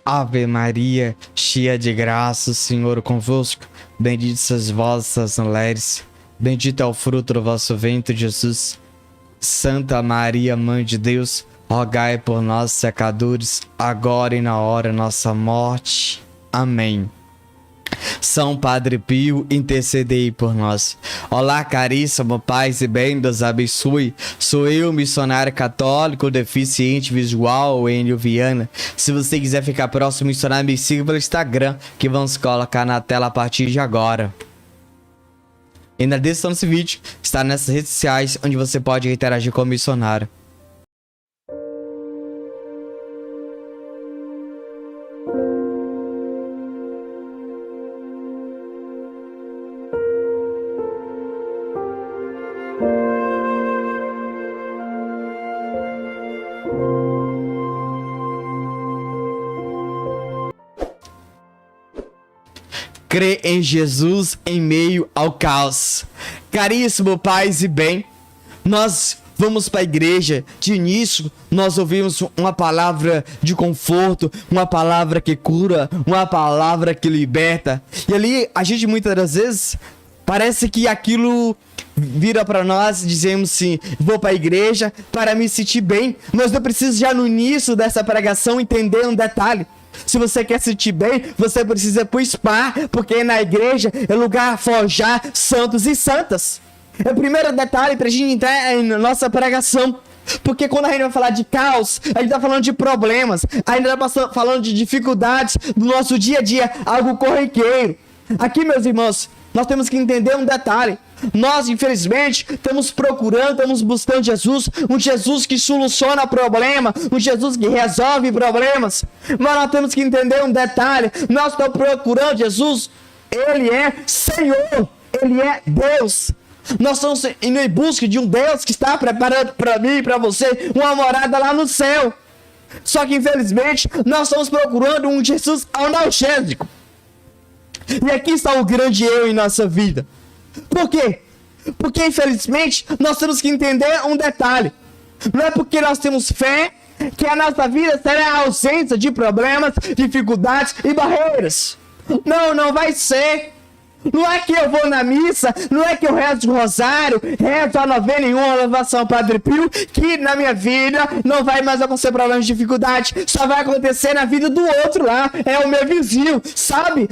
Ave Maria, cheia de graça, o Senhor é convosco. Bendita sois vós das mulheres, bendito é o fruto do vosso ventre, Jesus. Santa Maria, Mãe de Deus, rogai por nós, pecadores, agora e na hora de nossa morte. Amém. São Padre Pio, intercedei por nós. Olá, caríssimo, paz e bem, Deus abençoe. Sou eu, missionário católico, deficiente visual, Enio Viana. Se você quiser ficar próximo, missionário, me siga pelo Instagram, que vamos colocar na tela a partir de agora. E na descrição desse vídeo está nessas redes sociais, onde você pode interagir com o missionário. Crê em Jesus em meio ao caos. Caríssimo paz e bem, nós vamos para a igreja. De início, nós ouvimos uma palavra de conforto, uma palavra que cura, uma palavra que liberta. E ali, a gente muitas das vezes, parece que aquilo vira para nós e dizemos assim: vou para a igreja para me sentir bem. Mas eu preciso já no início dessa pregação entender um detalhe. Se você quer se sentir bem, você precisa ir pro spa, porque na igreja é lugar a forjar santos e santas. É o primeiro detalhe pra gente entrar na nossa pregação. Porque quando a gente vai falar de caos, a gente tá falando de problemas, a gente tá falando de dificuldades do nosso dia a dia, algo corriqueiro. Aqui, meus irmãos, nós temos que entender um detalhe. Nós, infelizmente, estamos procurando, estamos buscando Jesus, um Jesus que soluciona problema, um Jesus que resolve problemas. Mas nós temos que entender um detalhe. Nós estamos procurando Jesus, Ele é Senhor, Ele é Deus. Nós estamos indo em busca de um Deus que está preparando para mim e para você uma morada lá no céu. Só que, infelizmente, nós estamos procurando um Jesus analgésico. E aqui está o grande eu em nossa vida. Por quê? Porque, infelizmente, nós temos que entender um detalhe. Não é porque nós temos fé que a nossa vida será a ausência de problemas, dificuldades e barreiras. Não, não vai ser. Não é que eu vou na missa, não é que eu rezo o rosário, rezo a novena em uma louvação ao Padre Pio, que na minha vida não vai mais acontecer problemas de dificuldade, só vai acontecer na vida do outro lá, é o meu vizinho, sabe,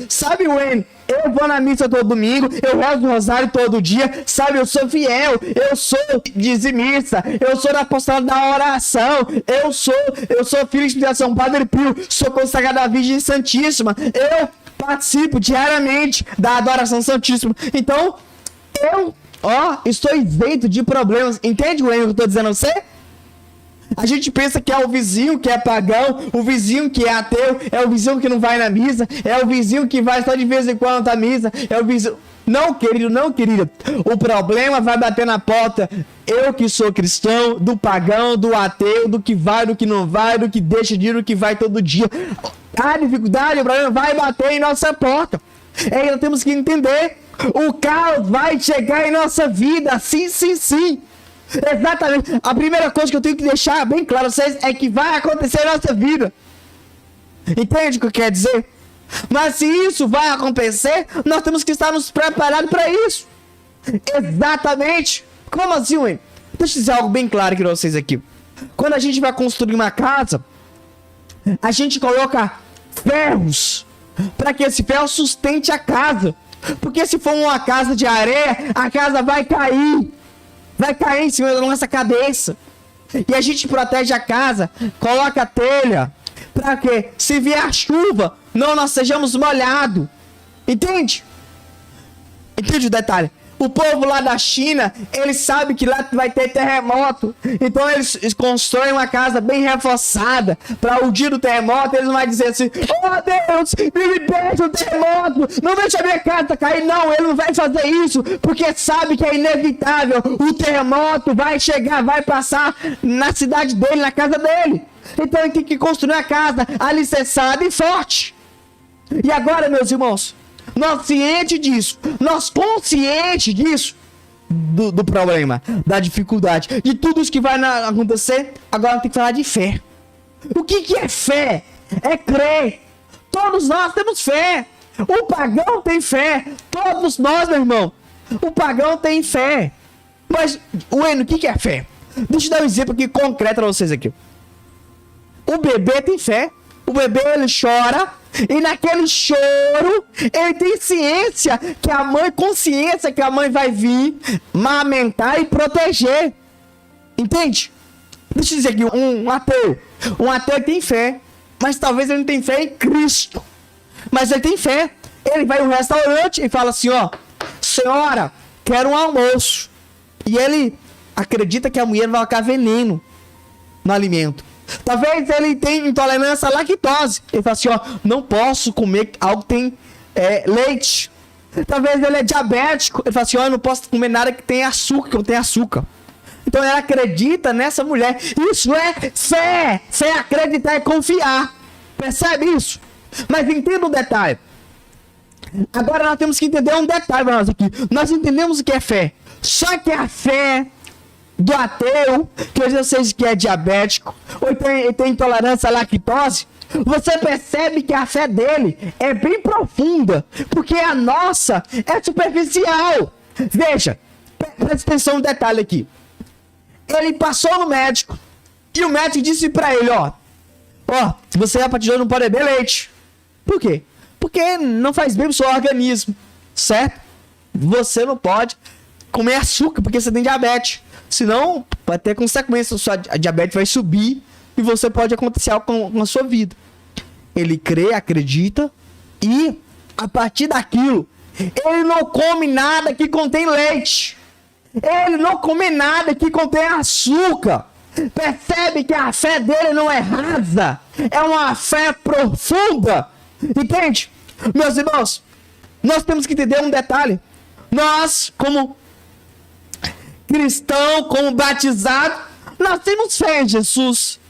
Wayne? Eu vou na missa todo domingo, eu rezo o rosário todo dia, sabe, eu sou fiel, eu sou dizimista, eu sou da apostolado da oração, eu sou filho de inspiração Padre Pio, sou consagrado à Virgem Santíssima, eu participo diariamente da adoração santíssima. Então, eu, estou isento de problemas. Entende o que eu estou dizendo a você? A gente pensa que é o vizinho que é pagão, o vizinho que é ateu, é o vizinho que não vai na missa, é o vizinho que vai só de vez em quando na missa, é o vizinho... Não, querido, não, querida. O problema vai bater na porta. Eu que sou cristão, do pagão, do ateu, do que vai, do que não vai, do que deixa de ir, do que vai todo dia. A dificuldade, o problema vai bater em nossa porta. Nós temos que entender. O caos vai chegar em nossa vida. Sim, sim, sim. Exatamente. A primeira coisa que eu tenho que deixar bem claro a vocês é que vai acontecer em nossa vida. Entende o que eu quero dizer? Mas se isso vai acontecer, nós temos que estar nos preparados para isso. Exatamente. Como assim, ué? Deixa eu dizer algo bem claro aqui para vocês aqui. Quando a gente vai construir uma casa, a gente coloca ferros para que esse ferro sustente a casa. Porque se for uma casa de areia, a casa vai cair. Vai cair em cima da nossa cabeça. E a gente protege a casa, coloca a telha. Para que, se vier a chuva, nós sejamos molhados. Entende? Entende o detalhe? O povo lá da China, eles sabem que lá vai ter terremoto. Então eles constroem uma casa bem reforçada. Para o dia do terremoto, eles não vão dizer assim: oh Deus, me liberte do terremoto, não deixa a minha casa cair. Não, ele não vai fazer isso, porque sabe que é inevitável. O terremoto vai chegar, vai passar na cidade dele, na casa dele. Então ele tem que construir uma casa alicerçada e forte. E agora, meus irmãos, nós cientes disso, nós conscientes disso, do problema, da dificuldade, de tudo isso que vai acontecer, agora tem que falar de fé. O que é fé? é crer. Todos nós temos fé. O pagão tem fé. Todos nós, meu irmão. O pagão tem fé. Mas, Wayne, o que é fé? Deixa eu dar um exemplo aqui concreto para vocês aqui. O bebê tem fé. O bebê, ele chora. E naquele choro, ele tem ciência que a mãe, consciência que a mãe vai vir amamentar e proteger. Entende? Deixa eu dizer aqui, um ateu. Um ateu tem fé. Mas talvez ele não tenha fé em Cristo. Mas ele tem fé. Ele vai em um restaurante e fala assim, ó, senhora, quero um almoço. E ele acredita que a mulher vai colocar veneno no alimento. Talvez ele tenha intolerância à lactose. Ele fala assim, ó, não posso comer algo que tem leite. Talvez ele é diabético. Ele fala assim, ó, eu não posso comer nada que tenha açúcar, que não tenha açúcar. Então ele acredita nessa mulher. Isso é fé. Fé é acreditar e confiar. Percebe isso? Mas entenda um detalhe. Agora nós temos que entender um detalhe para nós aqui. Nós entendemos o que é fé. Só que a fé do ateu, que eu sei que é diabético, ou tem intolerância à lactose, você percebe que a fé dele é bem profunda, porque a nossa é superficial. Veja, presta atenção no detalhe aqui. Ele passou no médico, e o médico disse pra ele, ó, você a partir de hoje não pode beber leite. Por quê? Porque não faz bem pro seu organismo, certo? Você não pode comer açúcar, porque você tem diabetes. Senão, vai ter consequência, sua diabetes vai subir e você pode acontecer algo com a sua vida. Ele crê, acredita e, a partir daquilo, ele não come nada que contém leite. Ele não come nada que contém açúcar. Percebe que a fé dele não é rasa, é uma fé profunda. Entende? Meus irmãos, nós temos que entender um detalhe. Nós, como cristão, como batizado, nós temos fé em Jesus.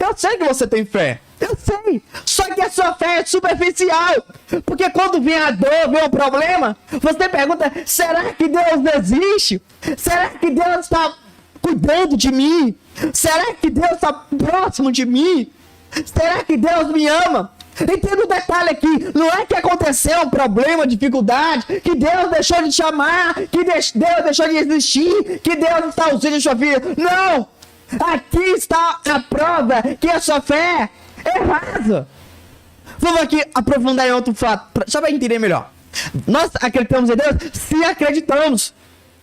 Eu sei que você tem fé. Eu sei. Só que a sua fé é superficial. Porque quando vem a dor, vem o problema, você pergunta, será que Deus existe? Será que Deus está cuidando de mim? Será que Deus está próximo de mim? Será que Deus me ama? Entenda o detalhe aqui, não é que aconteceu um problema, dificuldade, que Deus deixou de te amar, que Deus deixou de existir, que Deus está ausente da sua vida. Não! Aqui está a prova que a sua fé é rasa. Vamos aqui aprofundar em outro fato, só para entender melhor. Nós acreditamos em Deus? Sim, acreditamos.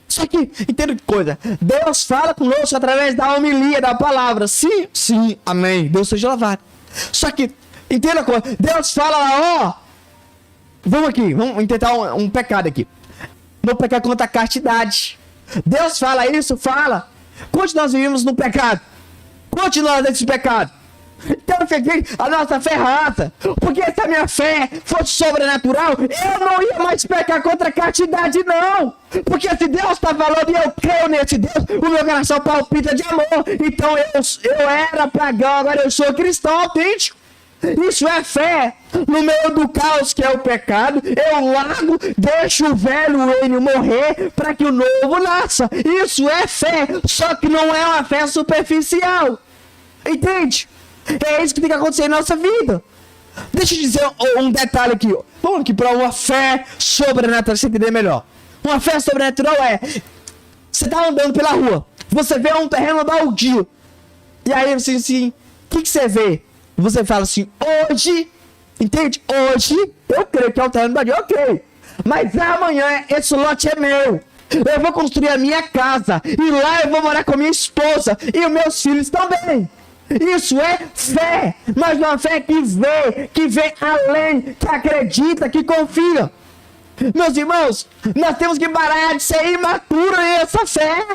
Só que, entenda que coisa, Deus fala conosco através da homilia, da palavra. Sim, sim, amém. Deus seja louvado. Só que, entenda a coisa, Deus fala lá, ó. Vamos aqui, vamos tentar um pecado aqui. No pecado contra a castidade. Deus fala isso, fala. Quantos nós vivemos no pecado? Quantos nós nesse pecado? Então, a nossa fé é rasa. Porque se a minha fé fosse sobrenatural, eu não ia mais pecar contra a castidade, não. Porque se Deus está falando e eu creio nesse Deus, o meu coração palpita de amor. Então eu era pagão, agora eu sou cristão autêntico. Isso é fé. No meio do caos que é o pecado, eu largo, deixo o velho Enio morrer para que o novo nasça. Isso é fé. Só que não é uma fé superficial. Entende? É isso que tem que acontecer em nossa vida. Deixa eu dizer um detalhe aqui. Vamos aqui para uma fé sobrenatural, você entender melhor. Uma fé sobrenatural é: você tá andando pela rua, você vê um terreno baldio, e aí você diz assim, o que você vê? Você fala assim, hoje, entende? Hoje, eu creio que é um terreno baldio, eu creio. Mas amanhã, esse lote é meu. Eu vou construir a minha casa, e lá eu vou morar com a minha esposa, e os meus filhos também. Isso é fé, mas uma fé que vê além, que acredita, que confia. Meus irmãos, nós temos que parar de ser imaturo nessa fé.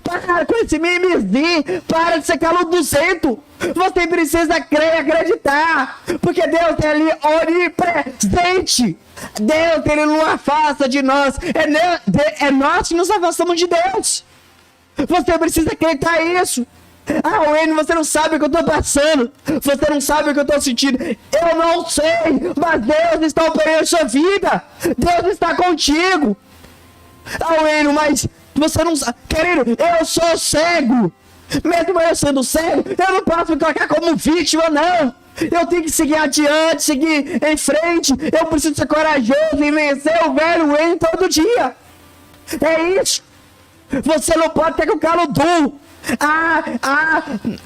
Para com esse mimizinho, para de ser caluduzento. Você precisa crer e acreditar, porque Deus é ali onipresente. Deus, ele não afasta de nós, é nós que nos afastamos de Deus. Você precisa acreditar isso. Ah, Wayne, você não sabe o que eu estou passando. Você não sabe o que eu estou sentindo. Eu não sei, mas Deus está operando a sua vida. Deus está contigo. Ah, Wayne, mas você não sabe. Querido, eu sou cego. Mesmo eu sendo cego, eu não posso me colocar como vítima, não. Eu tenho que seguir adiante, seguir em frente. Eu preciso ser corajoso e vencer o velho eu todo dia. É isso. Você não pode ter com o calo duro.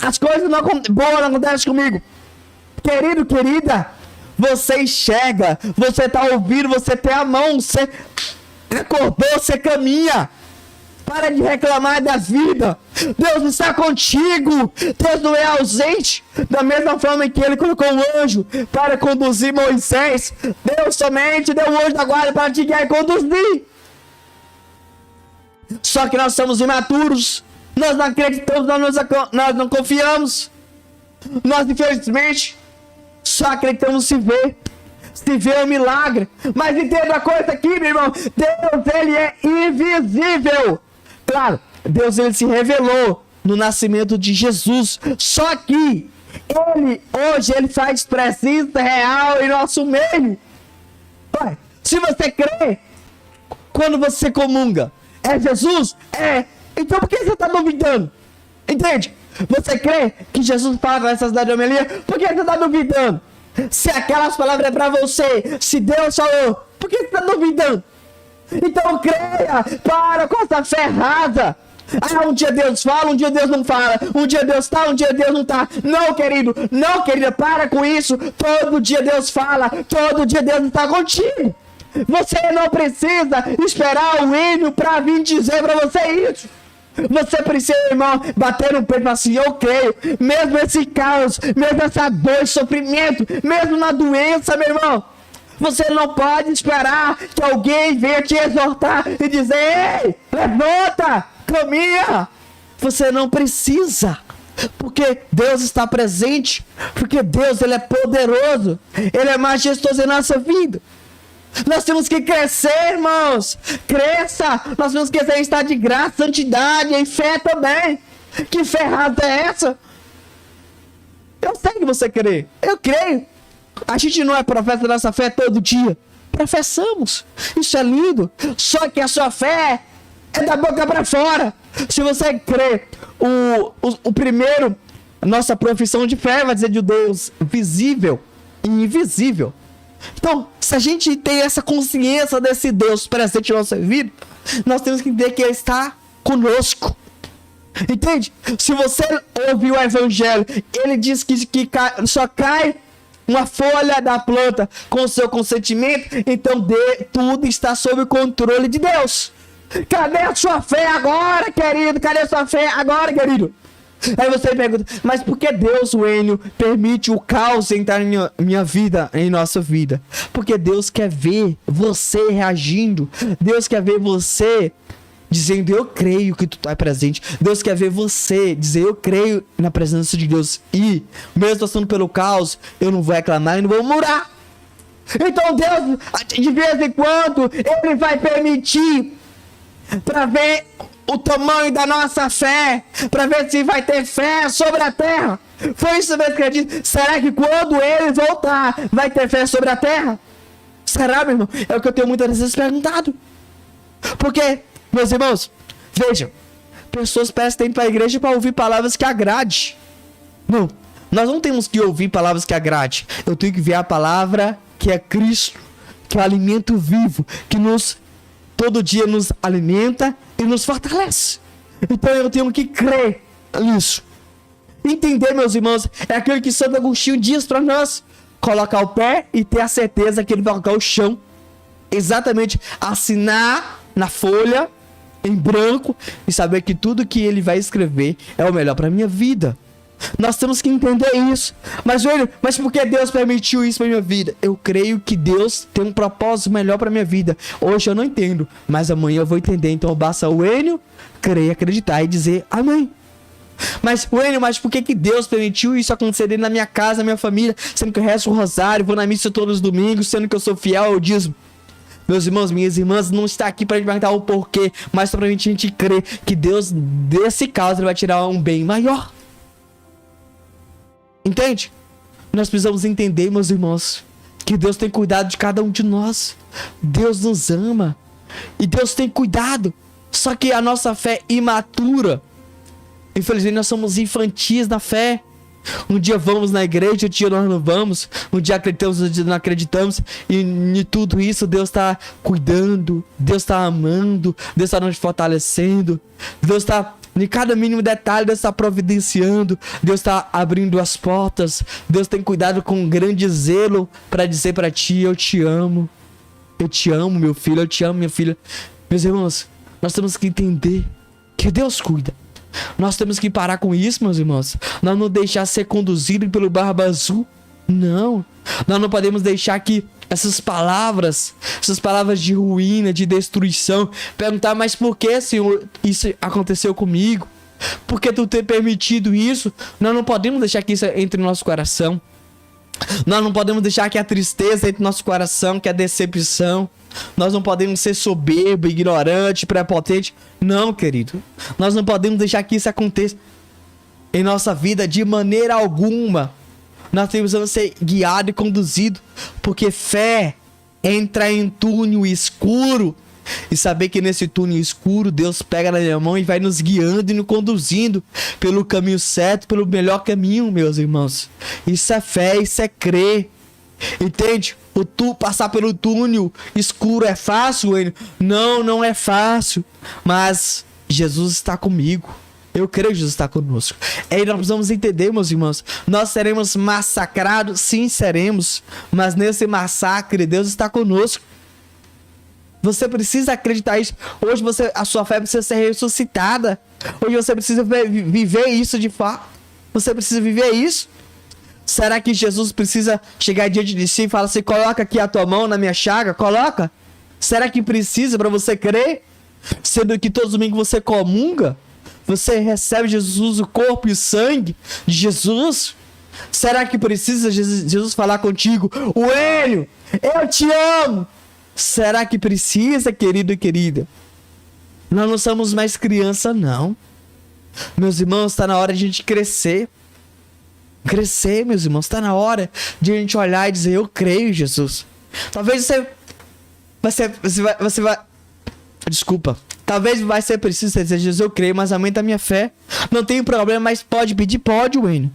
As coisas boas não acontecem comigo. Querido, querida, você enxerga, você está ouvindo, você tem a mão, você acordou, você caminha. Para de reclamar da vida. Deus está contigo. Deus não é ausente. Da mesma forma que ele colocou um anjo para conduzir Moisés, Deus somente deu um anjo da guarda para te guiar e conduzir. Só que nós somos imaturos. Nós não acreditamos, nós não confiamos. Nós, infelizmente, só acreditamos se ver. Se vê um milagre. Mas entenda a coisa aqui, meu irmão. Deus, ele é invisível. Claro, Deus, ele se revelou no nascimento de Jesus. Só que hoje ele faz presença real em nosso meio. Pai, se você crê, quando você comunga, é Jesus? É. Então por que você está duvidando? Entende? Você crê que Jesus fala nessa cidade de homilia? Por que você está duvidando? Se aquelas palavras é para você, se Deus falou, por que você está duvidando? Então creia, para com essa fé rasa. Um dia Deus fala, um dia Deus não fala. Um dia Deus tá, um dia Deus não tá. Não, querido, não, querida, para com isso. Todo dia Deus fala, todo dia Deus está contigo. Você não precisa esperar o hino para vir dizer para você isso. Você precisa, irmão, bater no peito assim, eu creio. Mesmo esse caos, mesmo essa dor, sofrimento, mesmo na doença, meu irmão. Você não pode esperar que alguém venha te exortar e dizer, ei, levanta, caminha. Você não precisa. Porque Deus está presente. Porque Deus, ele é poderoso. Ele é majestoso em nossa vida. Nós temos que crescer, irmãos. Cresça. Nós temos que crescer em estado de graça, santidade, em fé também. Que fé rasa é essa? Eu sei que você crê. Eu creio. A gente não é profeta da nossa fé todo dia. Professamos. Isso é lindo. Só que a sua fé é da boca para fora. Se você crê, o primeiro, nossa profissão de fé vai dizer de Deus visível e invisível. Então, se a gente tem essa consciência desse Deus presente em nossa vida, nós temos que entender que Ele está conosco. Entende? Se você ouvir o Evangelho, ele diz que só cai uma folha da planta com o seu consentimento, então tudo está sob o controle de Deus. Cadê a sua fé agora, querido? Cadê a sua fé agora, querido? Aí você pergunta, mas por que Deus, o Enio, permite o caos entrar em minha vida, em nossa vida? Porque Deus quer ver você reagindo. Deus quer ver você dizendo, eu creio que tu é presente. Deus quer ver você dizer, eu creio na presença de Deus. E, mesmo passando pelo caos, eu não vou reclamar e não vou murmurar. Então Deus, de vez em quando, Ele vai permitir para ver o tamanho da nossa fé, para ver se vai ter fé sobre a terra. Foi isso mesmo que ele disse. Será que quando Ele voltar, vai ter fé sobre a terra? Será, meu irmão? É o que eu tenho muitas vezes perguntado. Porque, meus irmãos, vejam, pessoas parecem que têm para a igreja para ouvir palavras que agrade. Não, nós não temos que ouvir palavras que agrade. Eu tenho que ver a palavra que é Cristo, que é o alimento vivo, que todo dia nos alimenta e nos fortalece. Então eu tenho que crer nisso. Entender, meus irmãos, é aquilo que Santo Agostinho diz para nós. Colocar o pé e ter a certeza que ele vai colocar o chão. Exatamente, assinar na folha em branco e saber que tudo que ele vai escrever é o melhor para minha vida. Nós temos que entender isso. Mas por que Deus permitiu isso para minha vida? Eu creio que Deus tem um propósito melhor para minha vida. Hoje eu não entendo, mas amanhã eu vou entender. Então basta o Enio crer, acreditar e dizer amém. Mas por que Deus permitiu isso acontecer dentro da minha casa, na minha família, sendo que eu rezo o rosário, vou na missa todos os domingos, sendo que eu sou fiel ao dízimo? Meus irmãos, minhas irmãs, não está aqui para a gente perguntar o porquê, mas só para a gente crer que Deus, desse caos, ele vai tirar um bem maior. Entende? Nós precisamos entender, meus irmãos, que Deus tem cuidado de cada um de nós. Deus nos ama. E Deus tem cuidado. Só que a nossa fé imatura, Infelizmente nós somos infantis na fé. Um dia vamos na igreja, outro dia nós não vamos. Um dia acreditamos, outro dia não acreditamos. E em tudo isso Deus está cuidando, Deus está amando, Deus está nos fortalecendo. Deus está, em cada mínimo detalhe, Deus está providenciando. Deus está abrindo as portas. Deus tem cuidado com um grande zelo para dizer para ti: eu te amo. Eu te amo, meu filho, eu te amo, minha filha. Meus irmãos, nós temos que entender que Deus cuida. Nós temos que parar com isso, meus irmãos. Nós não deixar ser conduzido pelo Barba Azul. Não. Nós não podemos deixar que essas palavras de ruína, de destruição, perguntar: mas por que, Senhor, isso aconteceu comigo? Por que tu ter permitido isso? Nós não podemos deixar que isso entre no nosso coração. Nós não podemos deixar que a tristeza entre no nosso coração, que a decepção. Nós não podemos ser soberbo, ignorante, prepotente. Não, querido. Nós não podemos deixar que isso aconteça em nossa vida de maneira alguma. Nós temos que ser guiado e conduzido, porque fé é entrar em túnel escuro e saber que nesse túnel escuro Deus pega na minha mão e vai nos guiando e nos conduzindo pelo caminho certo, pelo melhor caminho, meus irmãos. Isso é fé, isso é crer. Entende? Passar pelo túnel escuro é fácil, hein? Não, não é fácil. Mas Jesus está comigo. Eu creio que Jesus está conosco. Aí nós precisamos entender, meus irmãos. Nós seremos massacrados? Sim, seremos. Mas nesse massacre, Deus está conosco. Você precisa acreditar isso. Hoje a sua fé precisa ser ressuscitada. Hoje você precisa viver isso de fato. Você precisa viver isso. Será que Jesus precisa chegar diante de si e falar assim: coloca aqui a tua mão na minha chaga? Coloca. Será que precisa para você crer? Sendo que todos os domingos você comunga, você recebe Jesus, o corpo e o sangue de Jesus. Será que precisa Jesus falar contigo: Wênio, eu te amo? Será que precisa, querido e querida? Nós não somos mais criança, não. Meus irmãos, está na hora de a gente crescer. Crescer, meus irmãos. Está na hora de a gente olhar e dizer: eu creio em Jesus. Talvez você vai... Desculpa. Talvez vai ser preciso dizer: Jesus, eu creio, mas aumenta a minha fé. Não tem problema, mas pode pedir? Pode, Wayne.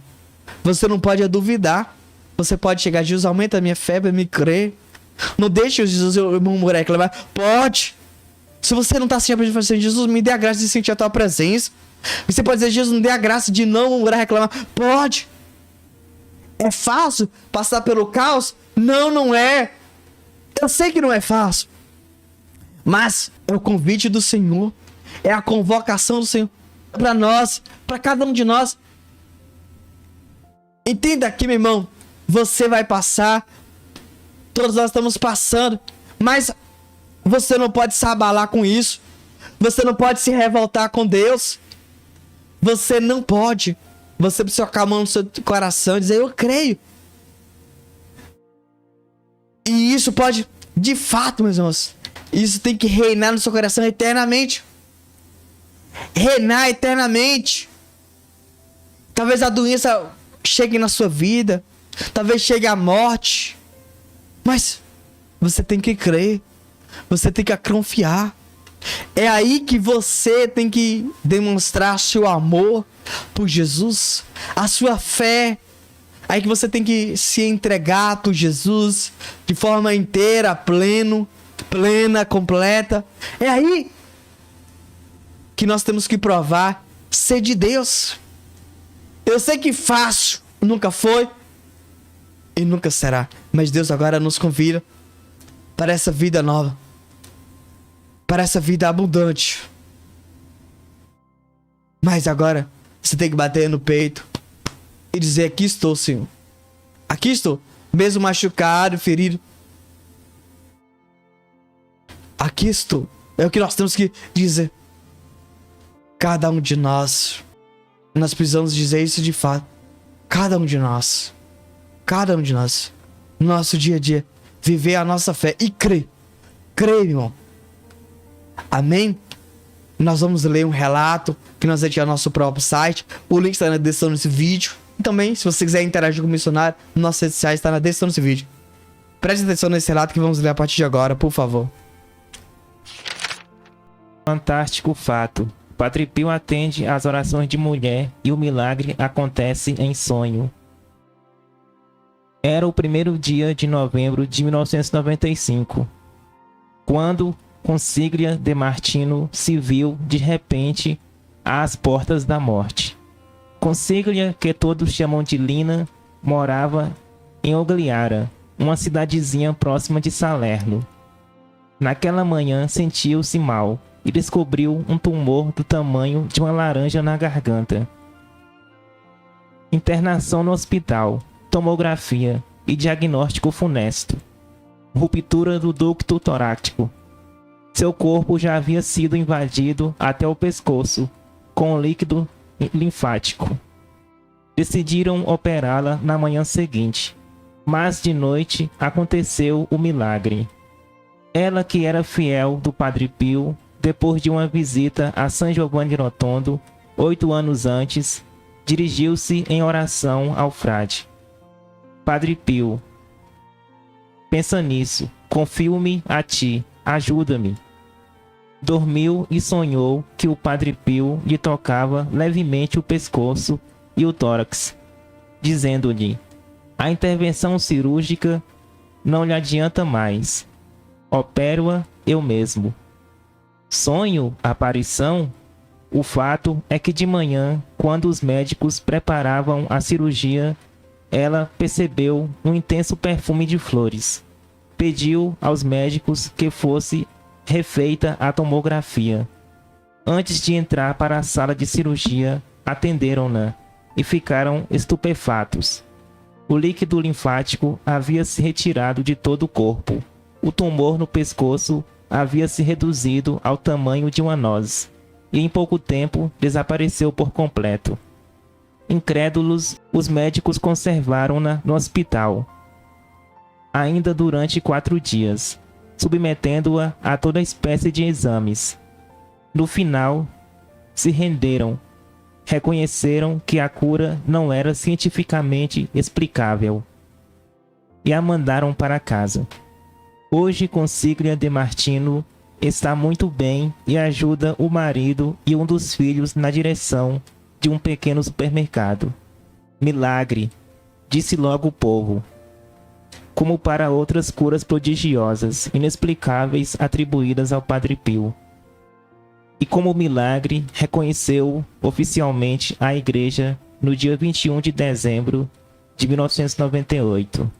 Você não pode duvidar. Você pode chegar: Jesus, aumenta a minha fé para me crer. Não deixe Jesus eu murmurar e reclamar. Pode. Se você não está sentindo a presença de Jesus, me dê a graça de sentir a tua presença. Você pode dizer: Jesus, me dê a graça de não murmurar e reclamar. Pode. É fácil passar pelo caos? Não, não é. Eu sei que não é fácil. Mas é o convite do Senhor. É a convocação do Senhor para nós, para cada um de nós. Entenda aqui, meu irmão. Você vai passar. Todos nós estamos passando. Mas você não pode se abalar com isso. Você não pode se revoltar com Deus. Você não pode. Você precisa colocar a mão no seu coração e dizer: eu creio. E isso pode, de fato, meus irmãos, isso tem que reinar no seu coração eternamente. Reinar eternamente. Talvez a doença chegue na sua vida. Talvez chegue a morte. Mas você tem que crer. Você tem que confiar. É aí que você tem que demonstrar seu amor por Jesus, a sua fé. Aí que você tem que se entregar por Jesus de forma inteira, plena, completa. É aí que nós temos que provar ser de Deus. Eu sei que fácil nunca foi e nunca será, mas Deus agora nos convida para essa vida nova, para essa vida abundante. Mas agora você tem que bater no peito e dizer: aqui estou, Senhor. Aqui estou, mesmo machucado, ferido. Aqui estou. É o que nós temos que dizer. Cada um de nós precisamos dizer isso de fato. Cada um de nós, no nosso dia a dia, viver a nossa fé e crer, irmão. Amém? Nós vamos ler um relato que nós vamos ter no nosso próprio site. O link está na descrição desse vídeo. E também, se você quiser interagir com o missionário, nossas redes sociais está na descrição desse vídeo. Preste atenção nesse relato que vamos ler a partir de agora, por favor. Fantástico fato. Padre Pio atende às orações de mulher e o milagre acontece em sonho. Era o primeiro dia de novembro de 1995, quando Consiglia de Martino se viu, de repente, às portas da morte. Consiglia, que todos chamam de Lina, morava em Ogliara, uma cidadezinha próxima de Salerno. Naquela manhã sentiu-se mal e descobriu um tumor do tamanho de uma laranja na garganta. Internação no hospital, tomografia e diagnóstico funesto. Ruptura do ducto torácico. Seu corpo já havia sido invadido até o pescoço com líquido linfático. Decidiram operá-la na manhã seguinte, mas de noite aconteceu o milagre. Ela, que era fiel do Padre Pio, depois de uma visita a San Giovanni Rotondo, 8 anos antes, dirigiu-se em oração ao frade. Padre Pio, pensa nisso, confio-me a ti, ajuda-me. Dormiu e sonhou que o Padre Pio lhe tocava levemente o pescoço e o tórax, dizendo-lhe: a intervenção cirúrgica não lhe adianta mais. Opero-a eu mesmo. Sonho, aparição? O fato é que de manhã, quando os médicos preparavam a cirurgia, ela percebeu um intenso perfume de flores. Pediu aos médicos que fosse refeita a tomografia. Antes de entrar para a sala de cirurgia, atenderam-na e ficaram estupefatos. O líquido linfático havia se retirado de todo o corpo. O tumor no pescoço havia se reduzido ao tamanho de uma noz e em pouco tempo desapareceu por completo. Incrédulos, os médicos conservaram-na no hospital, ainda durante 4 dias, submetendo-a a toda espécie de exames. No final, se renderam, reconheceram que a cura não era cientificamente explicável e a mandaram para casa. Hoje, Consiglia de Martino está muito bem e ajuda o marido e um dos filhos na direção de um pequeno supermercado. Milagre, disse logo o povo, como para outras curas prodigiosas, inexplicáveis atribuídas ao Padre Pio. E como milagre, reconheceu oficialmente a Igreja no dia 21 de dezembro de 1998.